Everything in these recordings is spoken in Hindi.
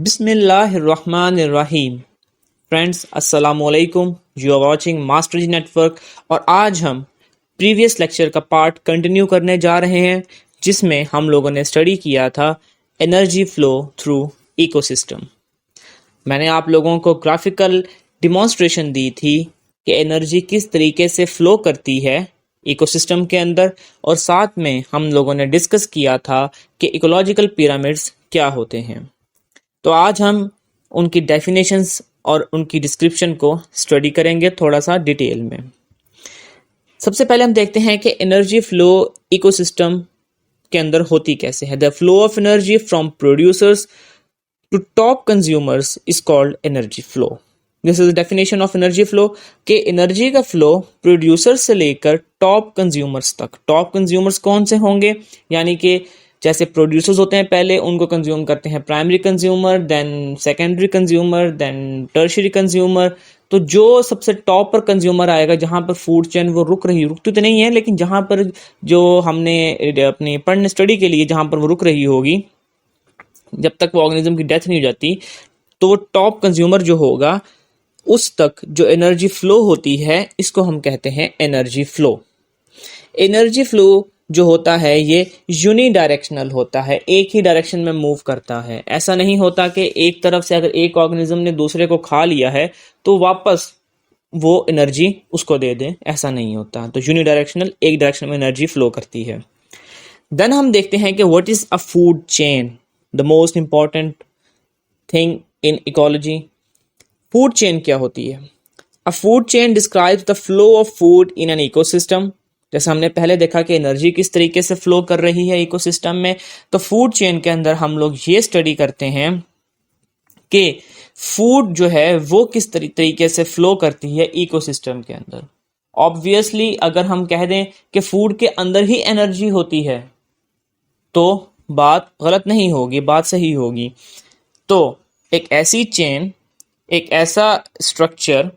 बिस्मिल्लाहिर्रहमानिर्रहीम। फ्रेंड्स अस्सलामुअलैकुम। You are watching master ji network और आज हम प्रीवियस लेक्चर का पार्ट कंटिन्यू करने जा रहे हैं जिसमें हम लोगों ने स्टडी किया था एनर्जी फ्लो थ्रू इकोसिस्टम। मैंने आप लोगों को ग्राफिकल डिमॉन्स्ट्रेशन दी थी कि एनर्जी किस तरीके से फ्लो करती है इकोसिस्टम के अंदर, और साथ में हम लोगों ने डिस्कस किया था कि इकोलॉजिकल पिरामिड्स क्या होते हैं। तो आज हम उनकी डेफिनेशंस और उनकी डिस्क्रिप्शन को स्टडी करेंगे थोड़ा सा डिटेल में। सबसे पहले हम देखते हैं कि एनर्जी फ्लो इकोसिस्टम के अंदर होती कैसे है। The flow of energy from producers to top consumers is called energy flow. This is the definition of energy flow कि एनर्जी का फ्लो प्रोड्यूसर से लेकर टॉप कंज्यूमर्स तक। टॉप कंज्यूमर्स कौन से होंगे, यानी कि जैसे प्रोड्यूसर्स होते हैं पहले उनको कंज्यूम करते हैं primary consumer, then secondary consumer, then tertiary consumer. तो जो सबसे टॉप पर कंज्यूमर आएगा, जहाँ पर फूड चेन वो रुकती तो नहीं है, लेकिन जहाँ पर जो हमने अपनी पढ़ने स्टडी के लिए जहाँ पर वो रुक रही होगी जब तक वो ऑर्गेनिज्म की डेथ नहीं हो जाती, तो वो टॉप कंज्यूमर जो होगा उस तक जो एनर्जी फ्लो होती है इसको हम कहते हैं एनर्जी फ्लो। एनर्जी फ्लो जो होता है ये यूनी डायरेक्शनल होता है, एक ही डायरेक्शन में मूव करता है। ऐसा नहीं होता कि एक तरफ से अगर एक ऑर्गेनिज्म ने दूसरे को खा लिया है तो वापस वो एनर्जी उसको दे दे, ऐसा नहीं होता। तो यूनी डायरेक्शनल, एक डायरेक्शन में एनर्जी फ्लो करती है। देन हम देखते हैं कि what is a food chain, the most important thing in ecology. Food chain क्या होती है? अ food chain describes the flow of food in an ecosystem. जैसे हमने पहले देखा कि एनर्जी किस तरीके से फ्लो कर रही है इकोसिस्टम में, तो फूड चेन के अंदर हम लोग ये स्टडी करते हैं कि फूड जो है वो किस तरीके से फ्लो करती है इकोसिस्टम के अंदर। ऑब्वियसली अगर हम कह दें कि फूड के अंदर ही एनर्जी होती है तो बात गलत नहीं होगी, बात सही होगी। तो एक ऐसी चेन, एक ऐसा स्ट्रक्चर,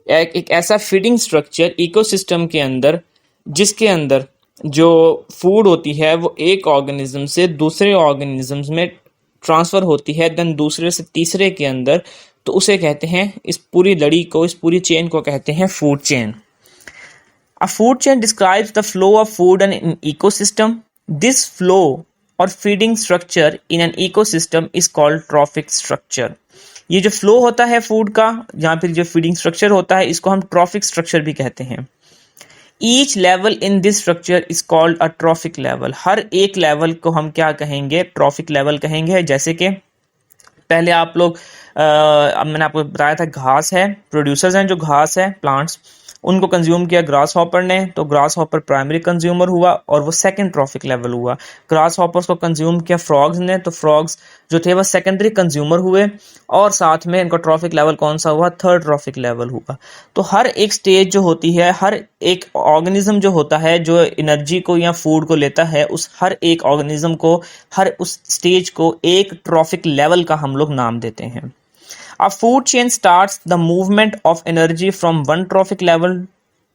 एक ऐसा फीडिंग स्ट्रक्चर इकोसिस्टम के अंदर जिसके अंदर जो फूड होती है वो एक ऑर्गेनिज्म से दूसरे ऑर्गेनिजम्स में ट्रांसफ़र होती है, देन दूसरे से तीसरे के अंदर, तो उसे कहते हैं, इस पूरी लड़ी को, इस पूरी चेन को कहते हैं food chain. A food chain describes the flow of food in an ecosystem. This flow और feeding structure in an ecosystem is called trophic structure. ये जो फ्लो होता है फूड का, या फिर जो फीडिंग स्ट्रक्चर होता है, इसको हम ट्रॉफिक स्ट्रक्चर भी कहते हैं। Each level in this structure is called a trophic level. हर एक लेवल को हम क्या कहेंगे? ट्रॉफिक लेवल कहेंगे। जैसे कि पहले आप लोग अब मैंने आपको बताया था घास है, प्रोड्यूसर्स हैं जो घास है, प्लांट्स, उनको कंज्यूम किया ग्रास हॉपर ने, तो ग्रास हॉपर प्राइमरी कंज्यूमर हुआ और वो सेकंड ट्रॉफिक लेवल हुआ। ग्रास हॉपर्स को कंज्यूम किया फ्रॉग्स ने, तो फ्रॉग्स जो थे वो सेकेंडरी कंज्यूमर हुए, और साथ में इनका ट्रॉफिक लेवल कौन सा हुआ? थर्ड ट्रॉफिक लेवल हुआ। तो हर एक स्टेज जो होती है, हर एक ऑर्गेनिज्म जो होता है जो एनर्जी को या फूड को लेता है, उस हर एक ऑर्गेनिज्म को, हर उस स्टेज को एक ट्रॉफिक लेवल का हम लोग नाम देते हैं। A food chain starts the movement of energy from one trophic level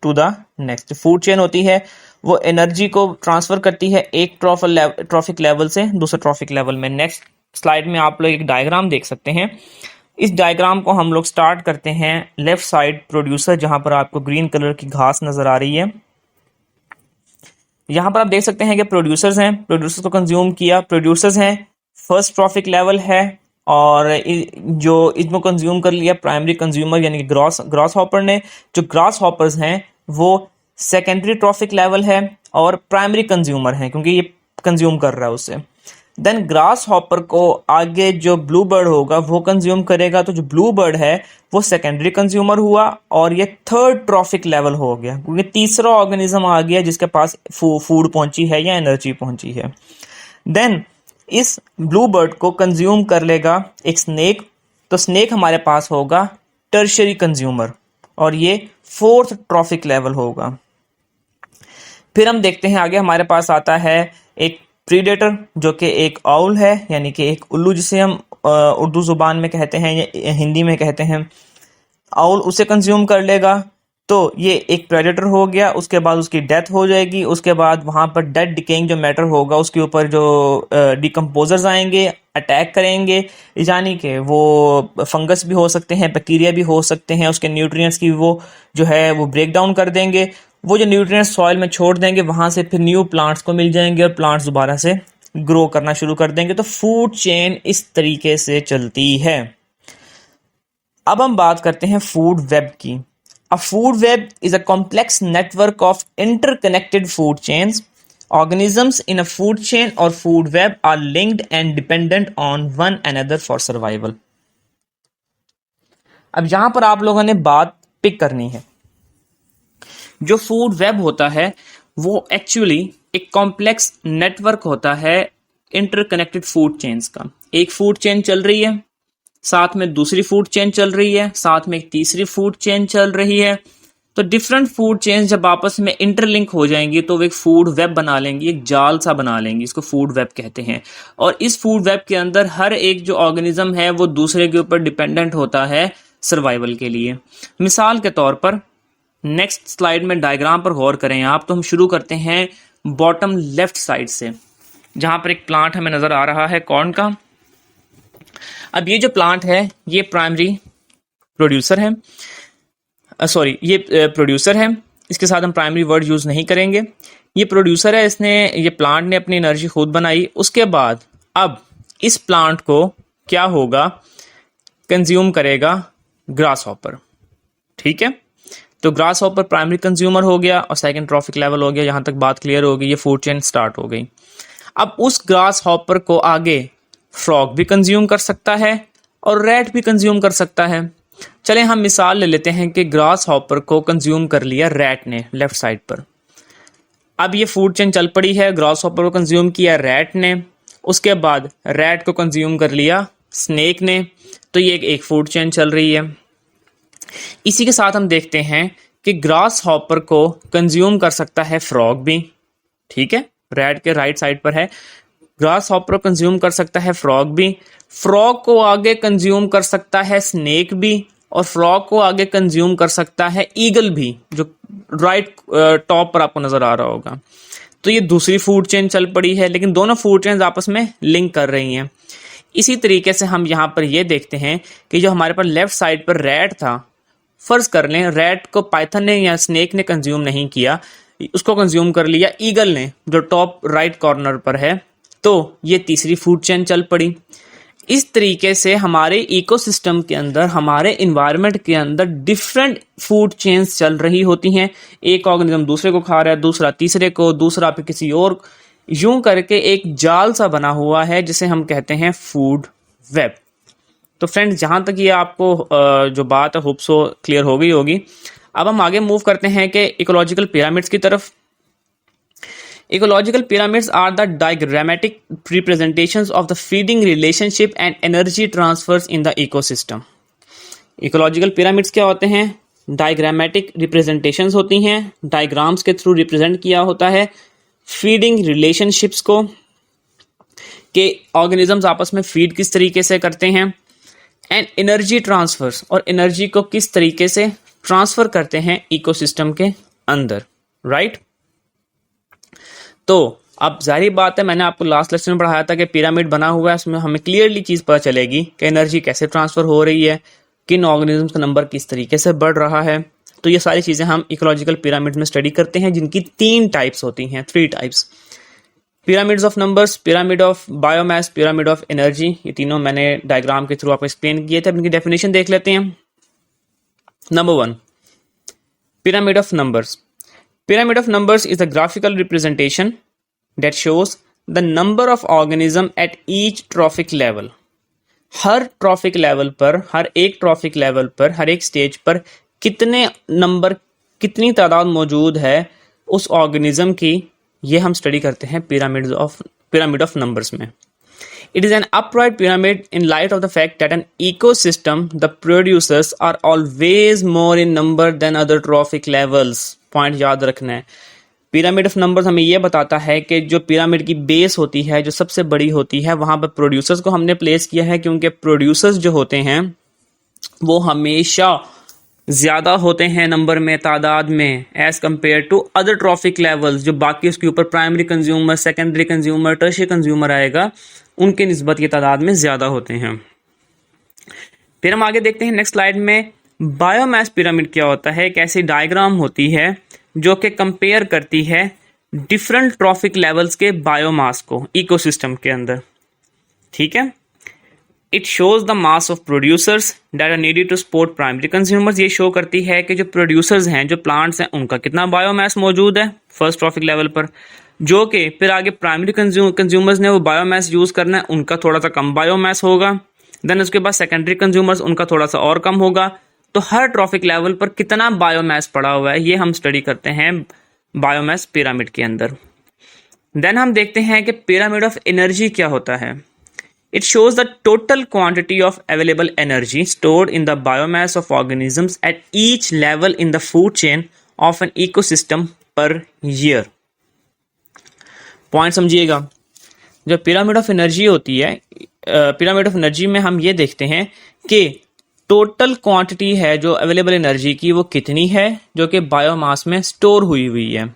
to the next. Food chain होती है वो एनर्जी को ट्रांसफर करती है एक ट्रॉफिक लेवल से दूसरे ट्रॉफिक लेवल में। नेक्स्ट स्लाइड में आप लोग एक डायग्राम देख सकते हैं। इस डायग्राम को हम लोग स्टार्ट करते हैं लेफ्ट साइड प्रोड्यूसर, जहां पर आपको ग्रीन कलर की घास नजर आ रही है। यहां पर आप देख सकते हैं कि प्रोड्यूसर्स हैं, प्रोड्यूसर्स को कंज्यूम किया, प्रोड्यूसर्स हैं, फर्स्ट ट्रॉफिक लेवल है, और जो इसको कंज्यूम कर लिया प्राइमरी कंज्यूमर यानी कि ग्रास हॉपर ने। जो ग्रास हॉपर्स हैं वो सेकेंडरी ट्रॉफिक लेवल है और प्राइमरी कंज्यूमर हैं क्योंकि ये कंज्यूम कर रहा है उससे। देन ग्रास हॉपर को आगे जो ब्लू बर्ड होगा वो कंज्यूम करेगा, तो जो ब्लू बर्ड है वो सेकेंडरी कंज्यूमर हुआ और ये थर्ड ट्रॉफिक लेवल हो गया क्योंकि तीसरा ऑर्गेनिज्म आ गया जिसके पास फूड पहुंची है या एनर्जी पहुंची है। देन इस ब्लू बर्ड को कंज्यूम कर लेगा एक स्नेक, तो स्नेक हमारे पास होगा टर्शियरी कंज्यूमर और ये फोर्थ ट्रॉफिक लेवल होगा। फिर हम देखते हैं आगे हमारे पास आता है एक प्रीडेटर जो कि एक आउल है, यानी कि एक उल्लू, जिसे हम उर्दू जुबान में कहते हैं या हिंदी में कहते हैं आउल, उसे कंज्यूम कर लेगा। तो ये एक प्रेडेटर हो गया, उसके बाद उसकी डेथ हो जाएगी, उसके बाद वहाँ पर डेड डिकेइंग जो मैटर होगा उसके ऊपर जो डिकम्पोजर्स आएंगे, अटैक करेंगे, यानी कि वो फंगस भी हो सकते हैं, बैक्टीरिया भी हो सकते हैं, उसके न्यूट्रिएंट्स की वो जो है वो ब्रेक डाउन कर देंगे, वो जो न्यूट्रिएंट्स सॉइल में छोड़ देंगे, वहाँ से फिर न्यू प्लांट्स को मिल जाएंगे और प्लांट्स दोबारा से ग्रो करना शुरू कर देंगे। तो फूड चेन इस तरीके से चलती है। अब हम बात करते हैं फूड वेब की। A food web is a complex network of interconnected food chains. Organisms in a food chain or food web are linked and dependent on one another for survival. अब यहां पर आप लोगों ने बात पिक करनी है। जो फूड वेब होता है वो एक्चुअली एक कॉम्प्लेक्स नेटवर्क होता है इंटरकनेक्टेड फूड चेन्स का। एक फूड चेन चल रही है, साथ में दूसरी फूड चेन चल रही है, साथ में एक तीसरी फूड चेन चल रही है। तो डिफरेंट फूड चेन जब आपस में इंटरलिंक हो जाएंगी तो वो एक फूड वेब बना लेंगी, एक जाल सा बना लेंगी, इसको फूड वेब कहते हैं। और इस फूड वेब के अंदर हर एक जो ऑर्गेनिज्म है वो दूसरे के ऊपर डिपेंडेंट होता है सर्वाइवल के लिए। मिसाल के तौर पर नेक्स्ट स्लाइड में डायग्राम पर गौर करें आप, तो हम शुरू करते हैं बॉटम लेफ्ट साइड से, जहां पर एक प्लांट हमें नजर आ रहा है कॉर्न का। अब ये जो प्लांट है ये प्राइमरी प्रोड्यूसर है, ये प्रोड्यूसर है, इसके साथ हम प्राइमरी वर्ड यूज नहीं करेंगे। ये प्रोड्यूसर है, ये प्लांट ने अपनी एनर्जी खुद बनाई। उसके बाद अब इस प्लांट को क्या होगा, कंज्यूम करेगा ग्रास हॉपर। ठीक है, तो ग्रास हॉपर प्राइमरी कंज्यूमर हो गया और सेकंड ट्रॉफिक लेवल हो गया। यहां तक बात क्लियर होगी, ये फूड चेन स्टार्ट हो गई। अब उस ग्रास हॉपर को आगे फ्रॉग भी कंज्यूम कर सकता है और रैट भी कंज्यूम कर सकता है। चलें हम मिसाल ले लेते हैं कि ग्रास हॉपर को कंज्यूम कर लिया रैट ने लेफ्ट साइड पर। अब ये फूड चेन चल पड़ी है, ग्रास हॉपर को कंज्यूम किया रैट ने, उसके बाद रैट को कंज्यूम कर लिया स्नेक ने। तो ये एक फूड चेन चल रही है। इसी के साथ हम देखते हैं कि ग्रास हॉपर को कंज्यूम कर सकता है फ्रॉग भी। ठीक है, रैट के राइट साइड पर है, ग्रास हॉपर कंज्यूम कर सकता है फ्रॉग भी, फ्रॉग को आगे कंज्यूम कर सकता है स्नेक भी, और फ्रॉग को आगे कंज्यूम कर सकता है ईगल भी, जो राइट टॉप पर आपको नजर आ रहा होगा। तो ये दूसरी फूड चेन चल पड़ी है, लेकिन दोनों फूड चेन आपस में लिंक कर रही हैं। इसी तरीके से हम यहाँ पर ये देखते हैं कि जो हमारे पास लेफ्ट साइड पर रैट था, फर्ज कर लें रैट को पाइथन ने या स्नेक ने कंज्यूम नहीं किया, उसको कंज्यूम कर लिया ईगल ने जो टॉप राइट कॉर्नर पर है, तो ये तीसरी फूड चेन चल पड़ी। इस तरीके से हमारे इकोसिस्टम के अंदर, हमारे इन्वायरमेंट के अंदर डिफरेंट फूड चेन्स चल रही होती हैं। एक ऑर्गेनिज्म दूसरे को खा रहा है, दूसरा तीसरे को, दूसरा फिर किसी और, यूं करके एक जाल सा बना हुआ है जिसे हम कहते हैं फूड वेब। तो फ्रेंड्स, जहां तक ये आपको जो बात है होप सो क्लियर हो गई होगी। अब हम आगे मूव करते हैं कि इकोलॉजिकल पिरामिड्स की तरफ। Ecological pyramids are the diagrammatic representations of the feeding relationship and energy transfers in the ecosystem. Ecological pyramids क्या होते हैं? Diagrammatic representations होती हैं, diagrams के थ्रू represent किया होता है feeding relationships को, कि organisms आपस में feed किस तरीके से करते हैं, and energy transfers, और energy को किस तरीके से ट्रांसफर करते हैं इकोसिस्टम के अंदर, राइट? तो अब जाहिर बात है, मैंने आपको लास्ट लेक्चर में पढ़ाया था कि पिरामिड बना हुआ है, उसमें हमें क्लियरली चीज़ पता चलेगी कि एनर्जी कैसे ट्रांसफ़र हो रही है, किन ऑर्गेनिज्म्स का नंबर किस तरीके से बढ़ रहा है। तो ये सारी चीज़ें हम इकोलॉजिकल पिरामिड में स्टडी करते हैं, जिनकी 3 टाइप्स होती हैं, 3 types. Pyramids of numbers, pyramid of biomass, pyramid of energy. ये तीनों मैंने डायग्राम के थ्रू आपको एक्सप्लेन किए थे। अब इनकी डेफिनेशन देख लेते हैं। Number 1, pyramid of numbers. Pyramid of numbers is a graphical representation that shows the number of organism at each trophic level. Her trophic level पर, हर एक ट्रॉफिक लेवल पर, हर एक स्टेज पर कितने नंबर, कितनी तादाद मौजूद है उस ऑर्गेनिज्म की, ये हम स्टडी करते हैं पिरामिड ऑफ नंबर्स में। It is an upright pyramid in light of the fact that an ecosystem, the producers are always more in number than other trophic levels. Point याद रखना है। पिरामिड ऑफ नंबर्स हमें यह बताता है कि जो पिरामिड की बेस होती है, जो सबसे बड़ी होती है, वहां पर प्रोड्यूसर्स को हमने प्लेस किया है, क्योंकि प्रोड्यूसर्स जो होते हैं वो हमेशा ज़्यादा होते हैं नंबर में, तादाद में, as compare to other trophic levels, जो बाकी उसके ऊपर primary consumer, secondary consumer, tertiary consumer आएगा, उनके निस्बत ये तादाद में ज़्यादा होते हैं। फिर हम आगे देखते हैं नेक्स्ट स्लाइड में बायोमास पिरामिड क्या होता है। एक ऐसी डायग्राम होती है जो कि कंपेयर करती है डिफरेंट ट्रॉफिक लेवल्स के बायोमास को इकोसिस्टम के अंदर, ठीक है। It shows the mass of producers that are needed to support primary consumers. ये शो करती है कि जो प्रोड्यूसर्स हैं, जो प्लांट्स हैं, उनका कितना बायोमास मौजूद है फर्स्ट ट्रॉफिक लेवल पर, जो कि फिर आगे प्राइमरी कंज्यूमर्स ने वो बायोमास यूज़ करना है, उनका थोड़ा सा कम बायोमास होगा। देन उसके बाद सेकेंडरी कंज्यूमर्स, उनका थोड़ा सा और कम होगा। तो हर ट्रॉफिक लेवल पर कितना बायोमास पड़ा हुआ है, ये हम स्टडी करते हैं बायोमास पिरामिड के अंदर। देन हम देखते हैं कि पिरामिड ऑफ एनर्जी क्या होता है। It shows the total quantity of available energy stored in the biomass of organisms at each level in the food chain of an ecosystem per year. Point समझिएगा, जो पिरामिड ऑफ एनर्जी होती है, पिरामिड ऑफ एनर्जी में हम ये देखते हैं कि टोटल क्वांटिटी है जो अवेलेबल एनर्जी की, वो कितनी है जो कि बायोमास में स्टोर हुई है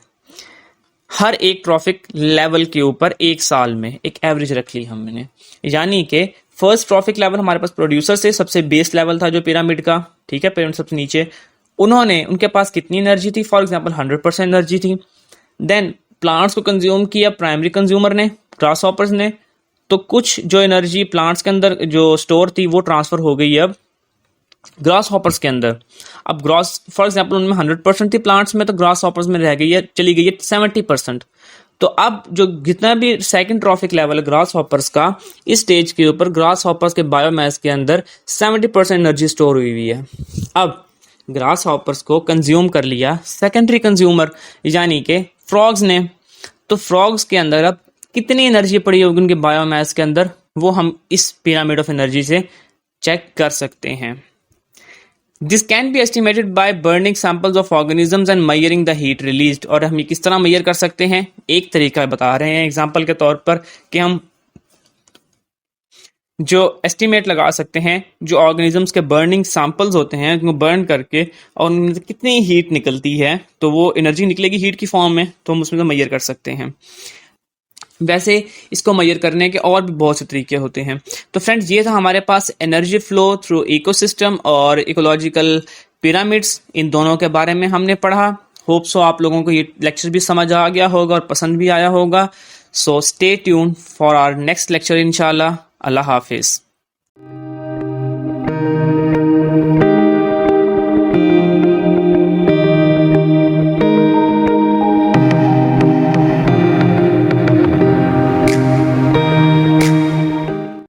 हर एक ट्रॉफिक लेवल के ऊपर एक साल में। एक एवरेज रख ली हमने, यानी कि फर्स्ट ट्रॉफिक लेवल हमारे पास प्रोड्यूसर से सबसे बेस लेवल था जो पिरामिड का, ठीक है, पिरामिड सबसे नीचे, उनके पास कितनी एनर्जी थी, फॉर एग्जांपल 100% एनर्जी थी। देन प्लांट्स को कंज्यूम किया प्राइमरी कंज्यूमर ने, ग्रास हॉपर्स ने, तो कुछ जो एनर्जी प्लांट्स के अंदर जो स्टोर थी वो ट्रांसफर हो गई अब ग्रास हॉपर्स के अंदर। अब ग्रास, फॉर एग्जांपल, उनमें 100% थी प्लांट्स में, तो ग्रास हॉपर्स में रह गई है, चली गई है 70%। तो अब जो जितना भी सेकंड ट्रॉफिक लेवल है ग्रास हॉपर्स का, इस स्टेज के ऊपर ग्रास हॉपर्स के बायोमास के अंदर 70% एनर्जी स्टोर हुई है। अब ग्रास हॉपर्स को कंज्यूम कर लिया सेकेंडरी कंज्यूमर यानी कि फ्रॉग्स ने, तो फ्रॉग्स के अंदर अब कितनी एनर्जी पड़ी होगी उनके बायोमास के अंदर, वो हम इस पिरामिड ऑफ एनर्जी से चेक कर सकते हैं। This can be estimated by burning samples of organisms and measuring the heat released. और हम ये किस तरह मेजर कर सकते हैं, एक तरीका बता रहे हैं एग्जांपल के तौर पर, कि हम जो एस्टिमेट लगा सकते हैं जो ऑर्गेनिजम्स के बर्निंग सैंपल्स होते हैं, उनको बर्न करके और उनमें से कितनी हीट निकलती है, तो वो एनर्जी निकलेगी हीट की फॉर्म में, तो हम उसमें तो मेजर कर सकते हैं। वैसे इसको मेजर करने के और भी बहुत से तरीके होते हैं। तो फ्रेंड्स, ये था हमारे पास एनर्जी फ्लो थ्रू इकोसिस्टम और इकोलॉजिकल पिरामिड्स, इन दोनों के बारे में हमने पढ़ा। होप सो आप लोगों को ये लेक्चर भी समझ आ गया होगा और पसंद भी आया होगा। So stay tune for our next lecture इंशाल्लाह। अल्लाह हाफिज़।